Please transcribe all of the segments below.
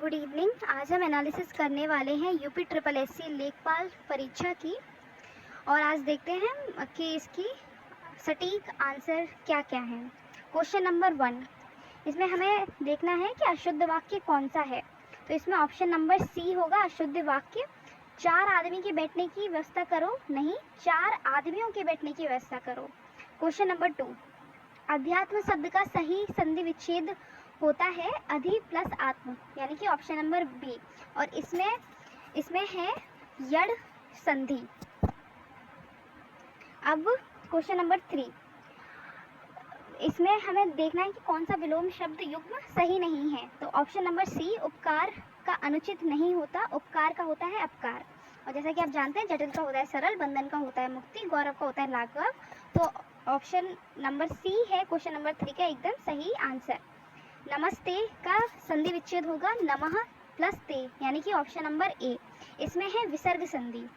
Good evening. आज हम analysis करने वाले हैं यूपी ट्रिपल एससी लेखपाल परीक्षा की। और आज देखते हैं कि इसकी सटीक आंसर क्या क्या है। क्वेश्चन नंबर 1, इसमें हमें देखना है कि अशुद्ध वाक्य कौन सा है। तो इसमें ऑप्शन नंबर सी होगा अशुद्ध वाक्य। 4 आदमी के बैठने की व्यवस्था करो, नहीं 4 आदमियों के बैठने की व्यवस्था करो। क्वेश्चन नंबर 2, अध्यात्म शब्द का सही संधि विच्छेद होता है अधि प्लस आत्म, यानी कि ऑप्शन नंबर बी। और इसमें है यड़ संधि। अब क्वेश्चन नंबर 3, इसमें हमें देखना है कि कौन सा विलोम शब्द युग्म सही नहीं है। तो ऑप्शन नंबर सी, उपकार का अनुचित नहीं होता, उपकार का होता है अपकार। और जैसा कि आप जानते हैं, जटिल का होता है सरल, बंधन का होता है मुक्ति, गौरव का होता है लाघव। तो ऑप्शन नंबर सी है क्वेश्चन नंबर 3 का एकदम सही आंसर। नमस्ते का संधि विच्छेद होगा नमः प्लस ते, यानी कि ऑप्शन नंबर ए। इसमें है विसर्ग संधि।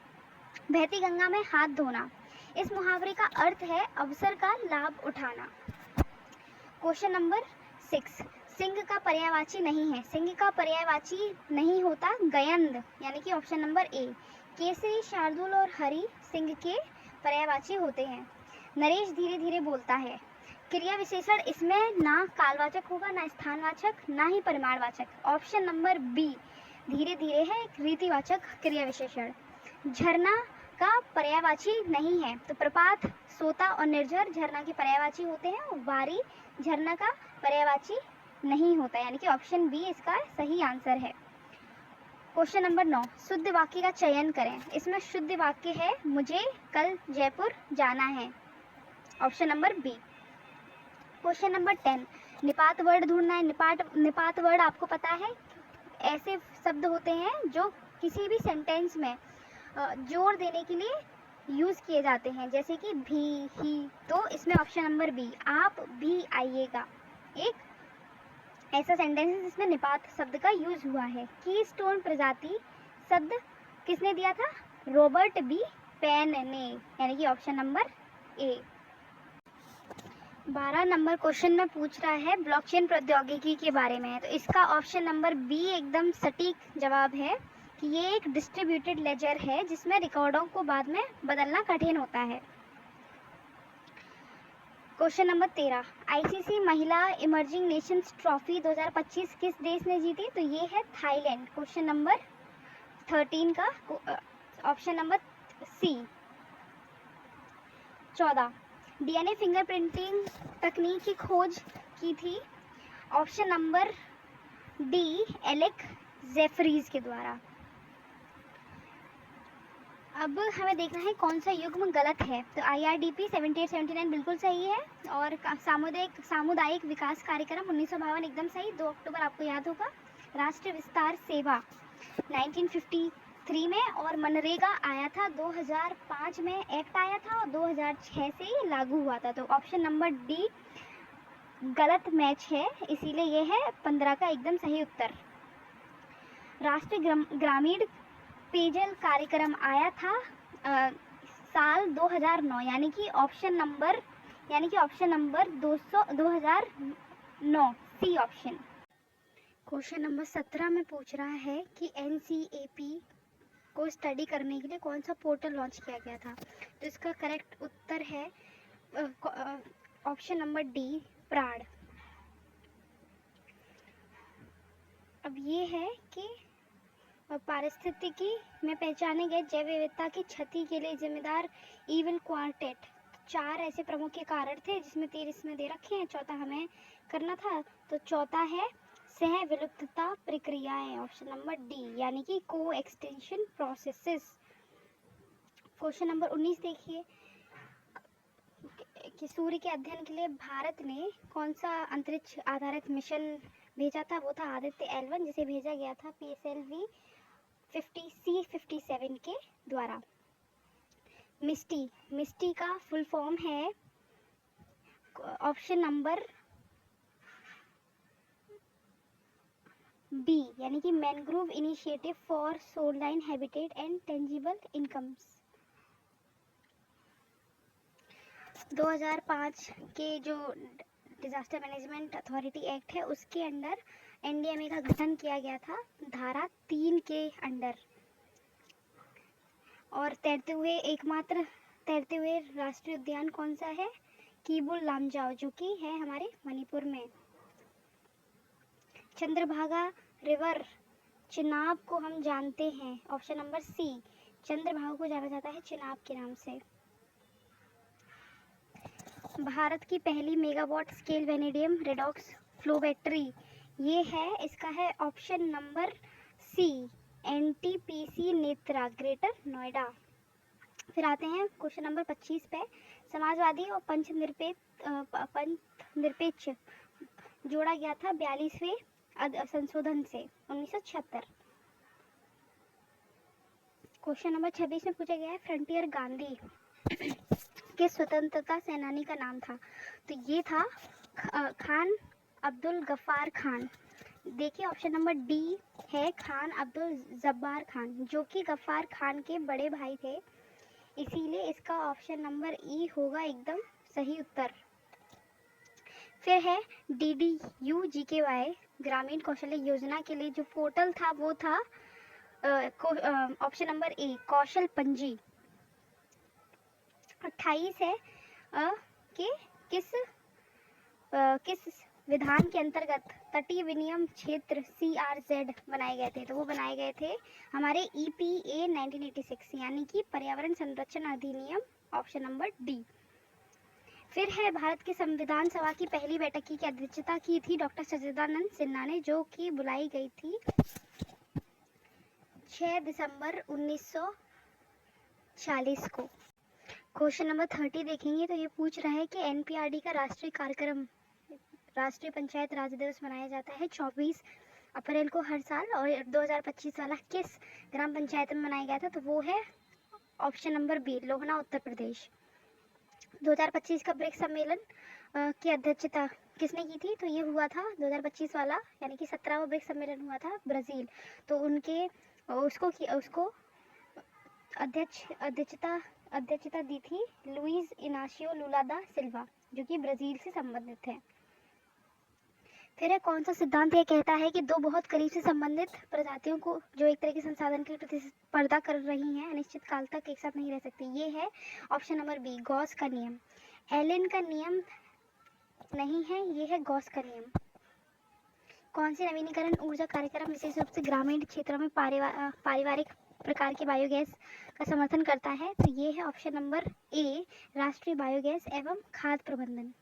बहती गंगा में हाथ धोना, इस मुहावरे का अर्थ है अवसर का लाभ उठाना। क्वेश्चन नंबर 6, सिंह का पर्यायवाची नहीं है, सिंह का पर्यायवाची नहीं होता गयंद, यानी कि ऑप्शन नंबर ए। केसरी, शार्दुल और हरि सिंह के पर्यायवाची होते हैं। नरेश धीरे धीरे बोलता है, क्रिया विशेषण इसमें ना कालवाचक होगा, ना स्थानवाचक, ना ही परिमाणवाचक। ऑप्शन नंबर बी धीरे धीरे है एक रीतिवाचक क्रिया विशेषण। झरना का पर्यायवाची नहीं है, तो प्रपात, सोता और निर्झर झरना के पर्यायवाची होते हैं। वारी झरना का पर्यायवाची नहीं होता, यानी कि ऑप्शन बी इसका सही आंसर है। क्वेश्चन नंबर 9, शुद्ध वाक्य का चयन करें। इसमें शुद्ध वाक्य है मुझे कल जयपुर जाना है, option number B. Question number 10, निपात वर्ड ढूंढना है। निपात वर्ड आपको पता है ऐसे शब्द होते हैं जो किसी भी सेंटेंस में जोर देने के लिए यूज किए जाते हैं, जैसे कि भी, ही। तो इसमें ऑप्शन नंबर बी, आप भी आइएगा, एक ऐसा सेंटेंस है जिसमें निपात शब्द का यूज हुआ है। कीस्टोन प्रजाति शब्द किसने दिया था? रॉबर्ट बी पेन ने, यानी कि ऑप्शन नंबर ए। 12 नंबर क्वेश्चन में पूछ रहा है ब्लॉकचेन प्रौद्योगिकी के बारे में। तो इसका ऑप्शन नंबर बी एकदम सटीक जवाब है कि ये एक डिस्ट्रीब्यूटेड लेजर है जिसमें रिकॉर्डों को बाद में बदलना कठिन होता है। क्वेश्चन नंबर 13, आईसीसी महिला इमर्जिंग नेशंस ट्रॉफी 2025 किस देश ने जीती? तो ये है थाईलैंड। क्वेश्चन नंबर 13 का option number C. 14, DNA fingerprinting तकनीक की खोज की थी, option number D Alec Jeffreys के द्वारा। अब हमें देखना है कौन सा युग्म गलत है। तो IRDP 7879 बिल्कुल सही है, और सामुदायिक विकास कार्यक्रम 1952 एकदम सही, 2 अक्टूबर आपको याद होगा। राष्ट्रीय विस्तार सेवा 1953 में, और मनरेगा आया था 2005 में, एक्ट आया था, और 2006 से ही लागू हुआ था। तो ऑप्शन नंबर डी गलत मैच है, इसीलिए ये है 15 का एकदम सही उत्तर। राष्ट्रीय ग्रामीण पेयजल कार्यक्रम आया था साल 2009, यानी कि option number 2009 C option. Question number 17 में पूछ रहा है कि NCAP को स्टडी करने के लिए कौन सा पोर्टल लॉन्च किया गया था। तो इसका करेक्ट उत्तर है ऑप्शन नंबर डी प्राड। अब ये है कि पारिस्थितिकी में पहचाने गए जैव विविधता की क्षति के लिए जिम्मेदार इवल क्वार्टेट। 4 ऐसे प्रमुख के कारण थे, जिसमें 3 इसमें दे रखे हैं, चौथा हमें करना था। तो चौथा है सह विलुप्तता प्रक्रियाएं, ऑप्शन नंबर डी, यानी कि को एक्सटेंशन प्रोसेसेस। क्वेश्चन नंबर 19 देखिए कि सूर्य के अध्ययन के लिए भारत ने कौन सा अंतरिक्ष आधारित मिशन भेजा था? वो था आदित्य L1, जिसे भेजा गया था PSLV 50C57 के द्वारा। मिस्टी का फुल फॉर्म है ऑप्शन नंबर बी, यानी कि mangrove initiative for shoreline habitat and tangible incomes. 2005 के जो डिजास्टर मैनेजमेंट अथॉरिटी एक्ट है, उसके अंडर एनडीएमए का गठन किया गया था, धारा 3 के अंडर। और तैरते हुए राष्ट्रीय उद्यान कौन सा है? कीबुल लामजाओ, जो कि है हमारे मणिपुर में। चंद्रभागा रिवर चिनाब को हम जानते हैं, ऑप्शन नंबर सी, चंद्रभागा को जाना जाता है चिनाब के नाम से। भारत की पहली megawatt scale vanadium redox flow battery, ये है, इसका है option number C, NTPC Netra, Greater Noida. फिर आते हैं क्वेश्चन नंबर 25 पे। समाजवादी और पंथ निरपेक्ष जोड़ा गया था 42वें संशोधन से 1976। क्वेश्चन नंबर 26 में पूछा गया है फ्रंटियर गांधी के स्वतंत्रता सेनानी का नाम था, तो ये था खान अब्दुल गफ्फार खान। देखिए ऑप्शन नंबर डी है खान अब्दुल जब्बार खान, जो कि गफ्फार खान के बड़े भाई थे, इसीलिए इसका ऑप्शन नंबर ई होगा एकदम सही उत्तर। फिर है DDU-GKY ग्रामीण कौशल्य योजना के लिए जो पोर्टल था वो था ऑप्शन नंबर ए, कौशल पंजी। 28 है कि किस विधान के अंतर्गत तटीय विनियम क्षेत्र CRZ बनाए गए थे? तो वो बनाए गए थे हमारे EPA 1986, यानी कि पर्यावरण संरक्षण अधिनियम, ऑप्शन नंबर डी। फिर है भारत की संविधान सभा की पहली बैठक की अध्यक्षता की थी डॉक्टर सच्चिदानंद सिन्हा ने, जो कि बुलाई गई थी 6 दिसंबर 1940 को। क्वेश्चन नंबर 30 देखेंगे तो ये पूछ रहा है कि NPRD का राष्ट्रीय कार्यक्रम राष्ट्रीय पंचायत राज दिवस मनाया जाता है 24 अप्रैल को हर साल, और 2025 वाला किस ग्राम पंचायत में मनाया गया था? तो वो है option number B, Lohna, Uttar Pradesh. 2025 का ब्रिक्स सम्मेलन की अध्यक्षता किसने की थी? तो ये हुआ था 2025 वाला, यानी कि 17वां ब्रिक्स सम्मेलन हुआ था ब्राज़ील, तो उसको अध्यक्षता दी थी लुइस इनाशियो लुला दा सिल्वा, जो कि ब्राज़ील से संबंधित है। फिर है कौन सा सिद्धांत ये कहता है कि दो बहुत करीब से संबंधित प्रजातियों को जो एक तरह के संसाधन के लिए प्रतिस्पर्धा कर रही हैं अनिश्चित काल तक एक साथ नहीं रह सकती? ये है ऑप्शन नंबर बी, गॉस का नियम। एलन का नियम नहीं है, ये है गॉस का नियम। कौन सी नवीनीकरण ऊर्जा कार्यक्रम विशेष रूप से ग्रामीण क्षेत्रों में पारिवारिक प्रकार के बायोगैस का समर्थन करता है? तो ये है ऑप्शन नंबर ए, राष्ट्रीय बायोगैस एवं खाद्य प्रबंधन।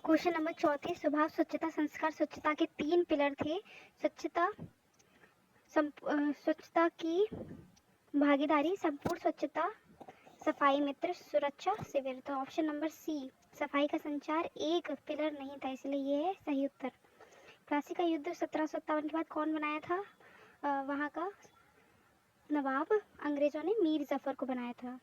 क्वेश्चन नंबर 34, स्वभाव, स्वच्छता, संस्कार। स्वच्छता के 3 पिलर थे, स्वच्छता की भागीदारी, संपूर्ण स्वच्छता, सफाई मित्र, सुरक्षा शिविर। तो ऑप्शन नंबर सी, सफाई का संचार एक पिलर नहीं था, इसलिए ये है सही उत्तर। प्लासी का युद्ध 1757 के बाद कौन बनाया था? वहाँ का नवाब, अंग्रेजों ने मीर जफर को बनाया था।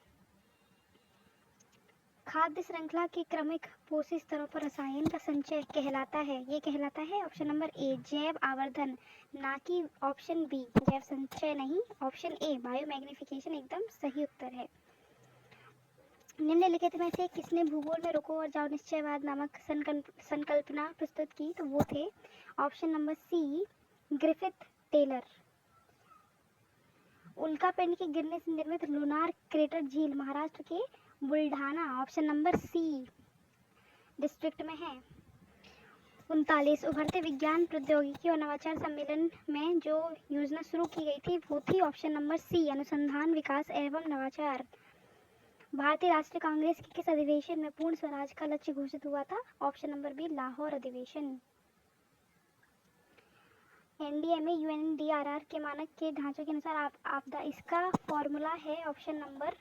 खाद्य श्रृंखला के क्रमिक पोषक स्तरों पर रसायन का संचय कहलाता है, ये कहलाता है ऑप्शन नंबर ए, जैव आवर्धन, ना कि ऑप्शन बी, जैव संचय नहीं, ऑप्शन ए, बायोमैग्निफिकेशन एकदम सही उत्तर है। निम्नलिखित में से किसने भूगोल में रुको और जाओ निश्चयवाद नामक संकल्पना प्रस्तुत की? तो वो थे option number C, Griffith Taylor. उल्का पिंड के गिरने से निर्मित लूनार क्रेटर झील महाराष्ट्र के Buldhana, option number C, district में है। 39, उभरते विज्ञान प्रौद्योगिकी और नवाचार सम्मेलन में जो योजना शुरू की गई थी वो थी ऑप्शन नंबर सी, अनुसंधान, विकास एवं नवाचार। भारतीय राष्ट्रीय कांग्रेस के किस अधिवेशन में पूर्ण स्वराज का लक्ष्य घोषित हुआ था? ऑप्शन नंबर बी, लाहौर अधिवेशन। NDMA UNDRR के मानक के ढांचे के अनुसार आपदा, इसका फॉर्मूला है ऑप्शन नंबर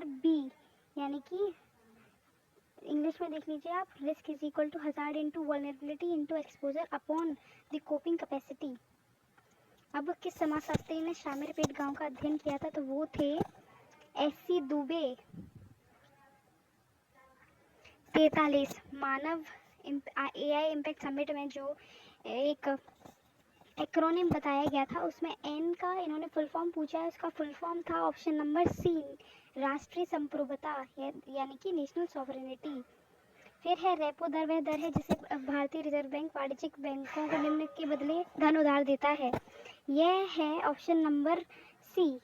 बी, यानी कि इंग्लिश में देख लीजिए आप, risk is equal to hazard into vulnerability into exposure upon the coping capacity. अब किस समाजशास्त्री ने शामिरपेट गांव का अध्ययन किया था? तो वो थे SC दुबे। 43, मानव AI इम्पैक्ट समिट में जो एक एक्रोनिम बताया गया था, उसमें एन का इन्होंने फुल फॉर्म पूछा है, उसका फुल फॉर्म था ऑप्शन नंबर सी, राष्ट्रीय संप्रभुता यानी कि नेशनल सॉवरेनिटी। फिर है रेपो दर, वह दर है जिसे भारतीय रिजर्व बैंक वाणिज्यिक बैंकों को निम्न के बदले धन उधार देता है। यह है option number C,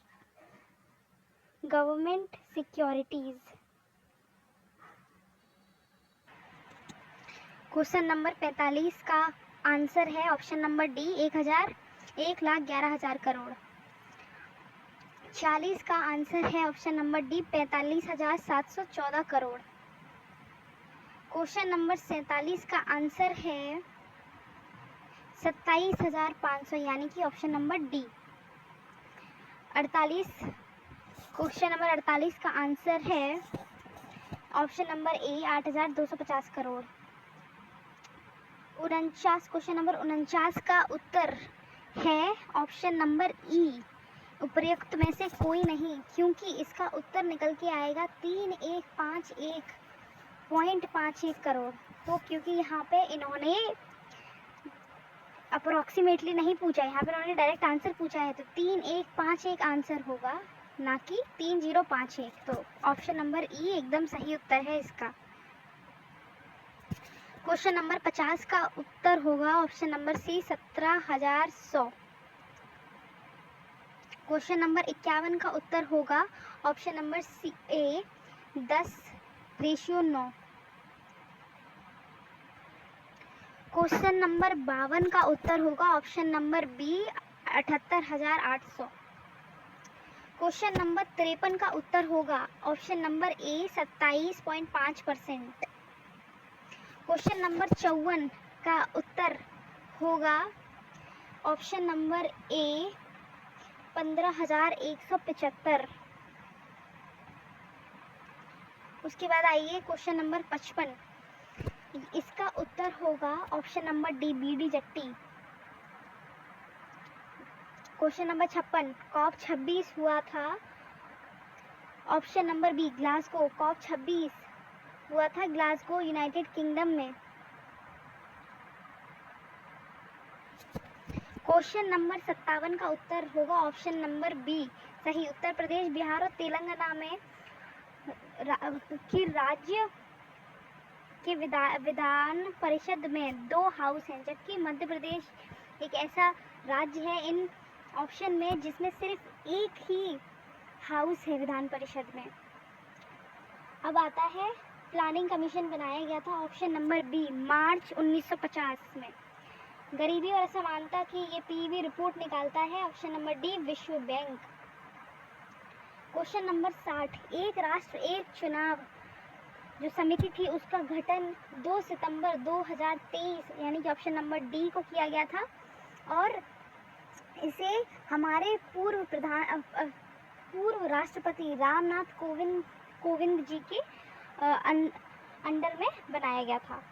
government securities. Question number 45 का आंसर है ऑप्शन नंबर डी, 1,11,000 करोड़। 40 का आंसर है option number D, 45,714 crore. Question number 47 का आंसर है 27,500 यानी कि option number D. 48, question number 48 का आंसर है ऑप्शन नंबर ए, 8,250 करोड़। 49, क्वेश्चन नंबर 49 का उत्तर है ऑप्शन नंबर ई, उपर्युक्त में से कोई नहीं, क्योंकि इसका उत्तर निकल के आएगा 3,151.51 करोड़। तो क्योंकि यहाँ पे इन्होंने अप्रोक्सीमेटली नहीं पूछा है, यहाँ पे इन्होंने डायरेक्ट आंसर पूछा है, तो 3,151 आंसर होगा, ना कि 3,051। तो ऑप्शन नंबर ई एकदम सही उत्तर है इसका। क्वेश्चन नंबर 50 का उत्तर होगा option number C, 17,100। Question number 51 का उत्तर होगा option number C A, 10:9। Question number 52 का उत्तर होगा option number B, 78,800। Question number 53 का उत्तर होगा option number A, 27.5%। Question number 54 का उत्तर होगा ऑप्शन नंबर ए, 15,175। उसके बाद आइए क्वेश्चन नंबर 55, इसका उत्तर होगा option number D, BD Jatti. Question number 56, COP 26 हुआ था, option number B, Glasgow. COP 26 हुआ था ग्लासगो, यूनाइटेड किंगडम में। क्वेश्चन नंबर 57 का उत्तर होगा ऑप्शन नंबर बी, सही। उत्तर प्रदेश, बिहार और तेलंगाना में की राज्य के विधान परिषद में 2 हाउस हैं, जबकि मध्य प्रदेश एक ऐसा राज्य है इन ऑप्शन में जिसमें सिर्फ एक ही हाउस है विधान परिषद में। अब आता है प्लानिंग कमीशन बनाया गया था ऑप्शन नंबर बी, मार्च 1950 में। गरीबी और असमानता की ये पीवी रिपोर्ट निकालता है ऑप्शन नंबर डी, विश्व बैंक। क्वेश्चन नंबर 60, एक राष्ट्र एक चुनाव जो समिति थी उसका गठन 2 सितंबर 2023 यानी कि ऑप्शन नंबर डी को किया गया था, और इसे हमारे पूर्व राष्ट्रपति रामनाथ कोविंद जी के अंडर में बनाया गया था।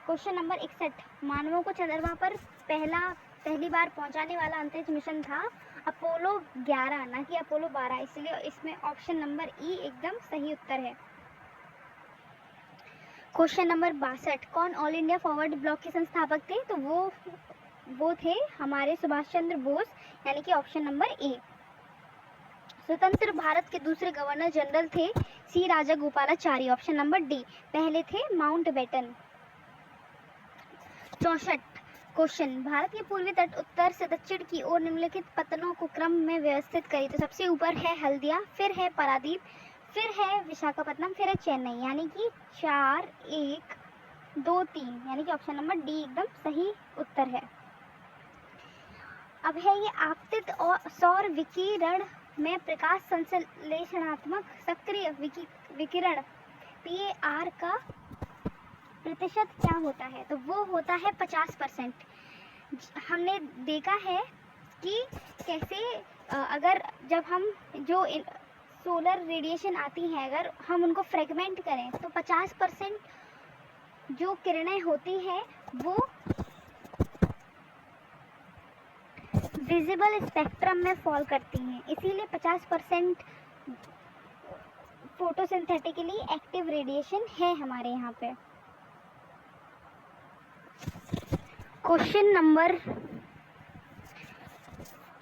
क्वेश्चन नंबर 61, मानवों को चंद्रमा पर पहली बार पहुंचाने वाला अंतरिक्ष मिशन था अपोलो 11, ना कि अपोलो 12, इसलिए इसमें ऑप्शन नंबर ई एकदम सही उत्तर है। क्वेश्चन नंबर 62, कौन ऑल इंडिया फॉरवर्ड ब्लॉक के संस्थापक थे? तो वो थे हमारे सुभाष चंद्र बोस, यानी कि ऑप्शन नंबर ए। स्वतंत्र भारत के दूसरे गवर्नर जनरल थे सी राजागोपालाचारी, ऑप्शन नंबर डी। पहले थे माउंटबेटन। 64 क्वेश्चन, भारत के पूर्वी तट उत्तर से दक्षिण की ओर निम्नलिखित पत्तनों को क्रम में व्यवस्थित करें। तो सबसे ऊपर है हल्दिया, फिर है पारादीप, फिर है विशाखापट्टनम, फिर है चेन्नई, यानी कि 4, 1, 2, 3, यानी कि ऑप्शन नंबर डी एकदम सही उत्तर है। अब है ये आपतित और सौर विकिरण में प्रकाश संश्लेषणात्मक सक्रिय विकिरण PAR का प्रतिशत क्या होता है? तो वो होता है 50%। हमने देखा है कि कैसे अगर जब हम जो सोलर रेडिएशन आती है अगर हम उनको फ्रेगमेंट करें तो 50% जो किरणें होती हैं वो विजिबल स्पेक्ट्रम में फॉल करती हैं, इसीलिए 50% फोटोसिंथेटिकली एक्टिव रेडिएशन है हमारे यहाँ पे। क्वेश्चन नंबर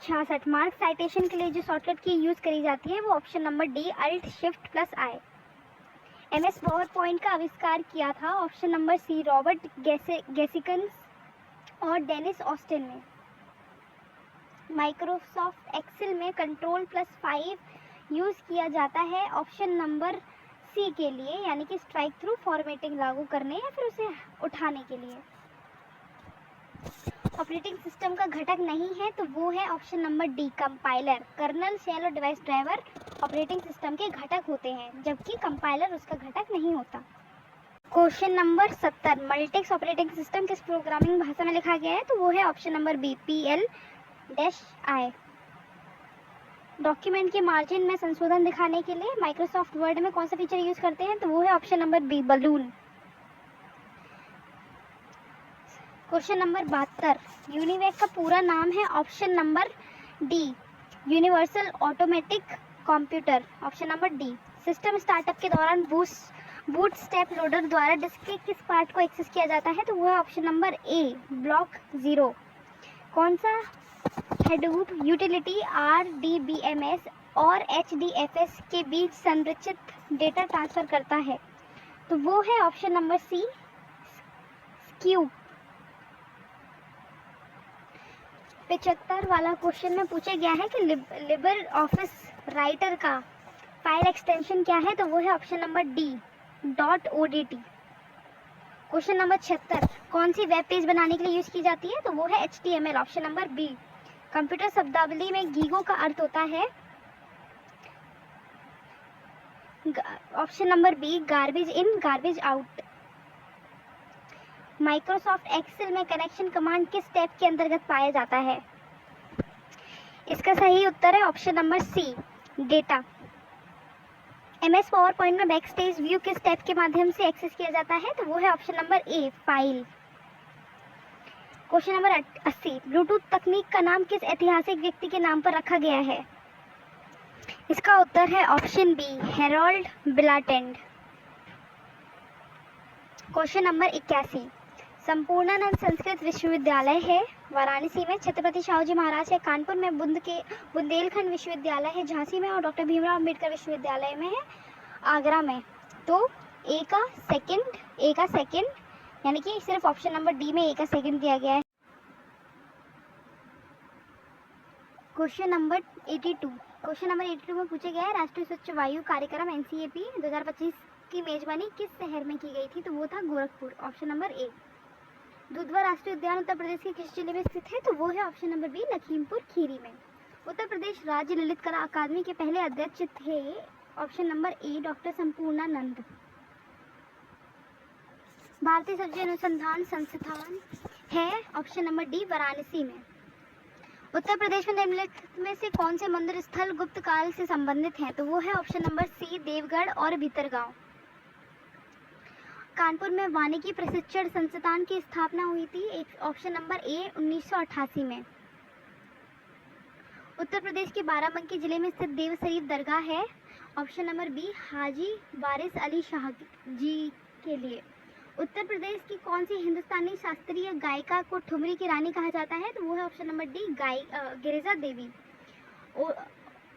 66, मार्क साइटेशन के लिए जो शॉर्टकट की यूज करी जाती है वो option number D alt shift plus I. MS PowerPoint का आविष्कार किया था option number C Robert Gaskins और डेनिस ऑस्टिन ने। माइक्रोसॉफ्ट एक्सेल में Ctrl+5 यूज किया जाता है ऑप्शन नंबर सी के लिए, यानी कि स्ट्राइक थ्रू फॉर्मेटिंग लागू करने या फिर उसे उठाने के लिए। ऑपरेटिंग सिस्टम का घटक नहीं है तो वो है option number D compiler. Kernel, shell और डिवाइस ड्राइवर ऑपरेटिंग सिस्टम के घटक होते हैं, जबकि कंपाइलर उसका घटक नहीं होता। Question number 70, Multics operating system किस प्रोग्रामिंग भाषा में लिखा गया है तो वो है option number B PL-I। Document के मार्जिन में संशोधन दिखाने के लिए माइक्रोसॉफ्ट वर्ड में कौन सा फीचर यूज करते हैं तो वो है option number B balloon. Question number 72, UNIVAC का पूरा नाम है option number D universal automatic computer, option number D. System startup के दौरान बूटस्ट्रैप लोडर द्वारा डिस्क के किस पार्ट को एक्सेस किया जाता है तो वो है ऑप्शन नंबर ए ब्लॉक 0। कौन सा हेडूप यूटिलिटी RDBMS और HDFS के बीच संरचित डेटा ट्रांसफर करता है तो वो है ऑप्शन नंबर सी स्क्यूब। 75 वाला क्वेश्चन में पूछा गया है कि लिबर ऑफिस राइटर का फाइल एक्सटेंशन क्या है तो वो है option number D .odt। Question number 76, कौन सी वेब पेज बनाने के लिए यूज की जाती है तो वो है HTML, option number B. Computer शब्दावली में गीगो का अर्थ होता है option number B garbage in garbage out. Microsoft Excel में कनेक्शन कमांड किस टैब के अंतर्गत पाया जाता है? इसका सही उत्तर है option number C data. MS PowerPoint में बैकस्टेज व्यू किस टैब के माध्यम से एक्सेस किया जाता है तो वो है ऑप्शन नंबर ए फाइल। क्वेश्चन नंबर 80, ब्लूटूथ तकनीक का नाम किस ऐतिहासिक व्यक्ति के नाम पर रखा गया है? इसका उत्तर है ऑप्शन बी हेरोल्ड बिलाटेंड। क्वेश्चन नंबर 81, संपूर्णानंद संस्कृत विश्वविद्यालय है वाराणसी में, छत्रपति शाहू जी महाराज है कानपुर में, बुंदेलखंड विश्वविद्यालय है झांसी में और डॉक्टर भीमराव अम्बेडकर विश्वविद्यालय में है आगरा में। तो ए का सेकंड यानी कि सिर्फ ऑप्शन नंबर डी में ए का सेकंड दिया गया है। क्वेश्चन नंबर 82 में पूछा गया है राष्ट्रीय स्वच्छ वायु कार्यक्रम NCAP 2025 की मेजबानी किस शहर में की गई थी तो वो था गोरखपुर, ऑप्शन नंबर ए। दुधवा राष्ट्रीय उद्यान उत्तर प्रदेश के किस जिले में स्थित है तो वो है option number B Lakhimpur Kheri में। उत्तर प्रदेश राज्य ललित कला अकादमी के पहले अध्यक्ष थे ऑप्शन नंबर ए डॉक्टर संपूर्णानंद। भारतीय सब्जी अनुसंधान संस्थान है ऑप्शन नंबर डी वाराणसी में। उत्तर प्रदेश में निम्नलिखित में से कौन से मंदिर स्थल गुप्त काल से संबंधित हैं तो वो है ऑप्शन नंबर सी देवगढ़ और भीतरगांव। कानपुर में वानिकी प्रशिक्षण संस्थान की स्थापना हुई थी ऑप्शन नंबर ए 1988 में। उत्तर प्रदेश के बाराबंकी जिले में स्थित देव शरीफ दरगाह है ऑप्शन नंबर बी हाजी वारिस अली शाह जी के लिए। उत्तर प्रदेश की कौन सी हिंदुस्तानी शास्त्रीय गायिका को ठुमरी की रानी कहा जाता है तो वो है option number D Girija Devi.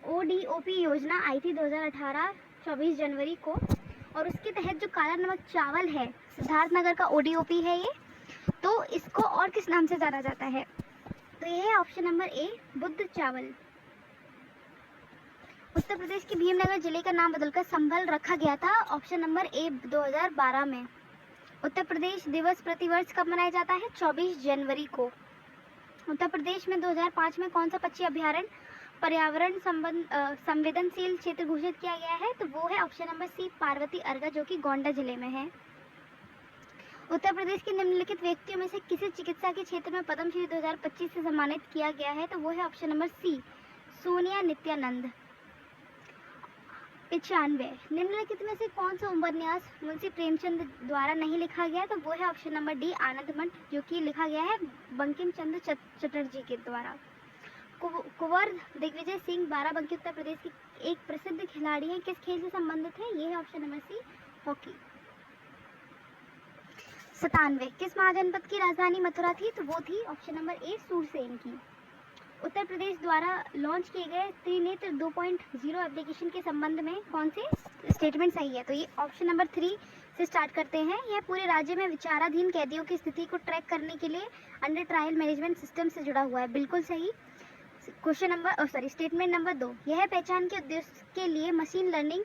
ODOP योजना आई थी 2018 24 जनवरी को और उसके तहत जो काला नमक चावल है सिद्धार्थनगर का ODOP है ये, तो इसको और किस नाम से जाना जाता है तो ये है ऑप्शन नंबर ए बुद्ध चावल। उत्तर प्रदेश के भीमनगर जिले का नाम बदलकर संभल रखा गया था ऑप्शन नंबर ए 2012 में। उत्तर प्रदेश दिवस प्रतिवर्ष कब मनाया जाता है 24 जनवरी को। उत्तर प्रदेश में 2005 में कौन सा पक्षी अभ्यारण्य पर्यावरण संवेदनशील क्षेत्र घोषित किया गया है तो वो है ऑप्शन नंबर सी पार्वती अर्गा जो कि गोंडा जिले में है। उत्तर प्रदेश के निम्नलिखित व्यक्तियों में से किसे चिकित्सा के क्षेत्र में पद्मश्री 2025 से सम्मानित किया गया है तो वो है option number C Sonia Nityanand. 95, निम्नलिखित में से कौन सा उपन्यास मुंशी प्रेमचंद द्वारा नहीं लिखा गया तो वो है ऑप्शन नंबर डी आनंद मठ जो कि लिखा गया है बंकिम चंद्र चटर्जी के द्वारा। कुंवर दिग्विजय सिंह बाराबंकी उत्तर प्रदेश की एक प्रसिद्ध खिलाड़ी है, किस खेल से संबंधित है ये है ऑप्शन नंबर सी हॉकी। 97। किस महाजनपद की राजधानी मथुरा थी? तो वो थी ऑप्शन नंबर ए सूरसेन की। उत्तर प्रदेश द्वारा लॉन्च किए गए त्रिनेत्र 2.0 एप्लीकेशन के संबंध में कौन से स्टेटमेंट सही है? तो ये ऑप्शन नंबर 3 से स्टार्ट करते हैं। यह पूरे राज्य में विचाराधीन कैदियों की स्थिति को ट्रैक करने के लिए अंडर ट्रायल मैनेजमेंट सिस्टम से जुड़ा हुआ है। बिल्कुल सही। स्टेटमेंट नंबर 2, यह पहचान के उद्देश्य के लिए मशीन लर्निंग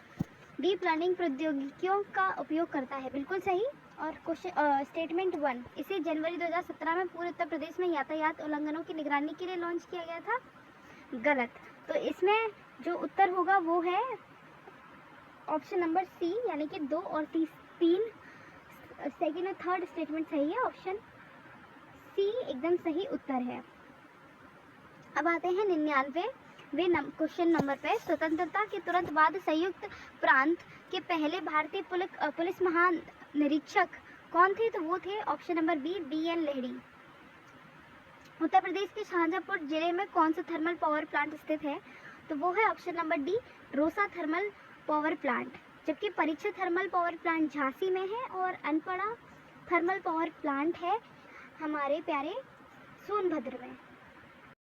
डीप लर्निंग प्रौद्योगिकियों का उपयोग करता है। बिल्कुल सही। और स्टेटमेंट 1, इसे जनवरी 2017 में पूरे उत्तर प्रदेश में यातायात उल्लंघनों की निगरानी के लिए लॉन्च किया गया था। गलत। तो इसमें जो उत्तर होगा वो है ऑप्शन नंबर सी, यानी कि 2 और 3 सेकेंड और थर्ड स्टेटमेंट सही है। ऑप्शन सी एकदम सही उत्तर है। अब आते हैं 99वें क्वेश्चन नंबर पे। स्वतंत्रता के तुरंत बाद संयुक्त प्रांत के पहले भारतीय पुलिस महानिरीक्षक कौन थे? तो वो थे option number B, BN लेहड़ी। Uttar Pradesh के शाहजहांपुर जिले में कौन सा थर्मल पावर प्लांट स्थित है? तो वो है option number D, Rosa thermal power plant. जबकि परीक्षा थर्मल पावर प्लांट झांसी में है और अनपड़ा थर्मल पावर प्लांट है हमारे प्यारे सोनभद्र में।